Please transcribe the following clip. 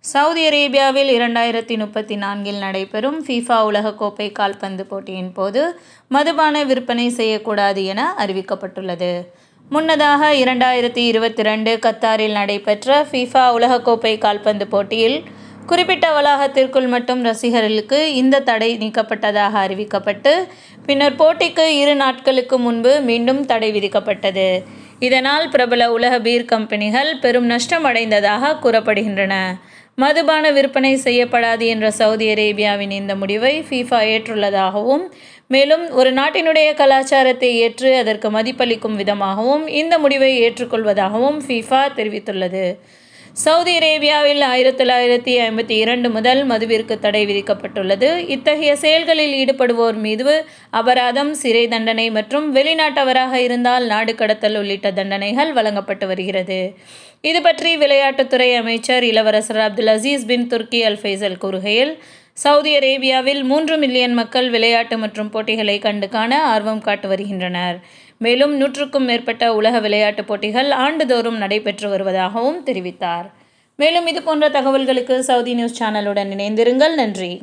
Saudi அரேபியாவில் 2034 நடைபெறும் FIFA உலகக்கோப்பை கால்பந்து போட்டியின் போது மதுபான விற்பனை செய்யக்கூடாது என அறிவிக்கப்பட்டுள்ளது. முன்னதாக 2022 கத்தாரில் நடைபெற்ற ஃபிஃபா உலகக்கோப்பை கால்பந்து போட்டியில் குறிப்பிட்ட வளாகத்திற்குள் மட்டும் ரசிகர்களுக்கு இந்த தடை நீக்கப்பட்டதாக அறிவிக்கப்பட்டு, பின்னர் போட்டிக்கு 2 நாட்களுக்கு முன்பு மீண்டும் தடை விதிக்கப்பட்டது. இதனால் பிரபல உலக பீர் கம்பெனிகள் பெரும் நஷ்டம் அடைந்ததாக கூறப்படுகின்றன. மதுபான விற்பனை செய்யப்படாது என்ற சவுதி அரேபியாவின் இந்த முடிவை ஃபிஃபா ஏற்றுள்ளதாகவும், மேலும் ஒரு நாட்டினுடைய கலாச்சாரத்தை ஏற்று அதற்கு மதிப்பளிக்கும் விதமாகவும் இந்த முடிவை ஏற்றுக்கொள்வதாகவும் ஃபிஃபா தெரிவித்துள்ளது. சவுதி அரேபியாவில் 1952 முதல் மதுவிற்கு தடை விதிக்கப்பட்டுள்ளது. இத்தகைய செயல்களில் ஈடுபடுவோர் மீது அபராதம், சிறை தண்டனை மற்றும் வெளிநாட்டவராக இருந்தால் நாடு கடத்தல் உள்ளிட்ட தண்டனைகள் வழங்கப்பட்டு வருகிறது. இது பற்றி விளையாட்டுத்துறை அமைச்சர் இளவரசர் அப்துல் அசீஸ் பின் துர்கி அல் ஃபைசல் கூறுகையில், சவுதி அரேபியாவில் 3 மில்லியன் மக்கள் விளையாட்டு மற்றும் போட்டிகளை கண்டு காண ஆர்வம் காட்டு வருகின்றனர். மேலும் 100க்கும் மேற்பட்ட உலக விளையாட்டுப் போட்டிகள் ஆண்டுதோறும் நடைபெற்று வருவதாகவும் தெரிவித்தார். மேலும் இதுபோன்ற தகவல்களுக்கு சவுதி நியூஸ் சேனலுடன் இணைந்திருங்கள். நன்றி.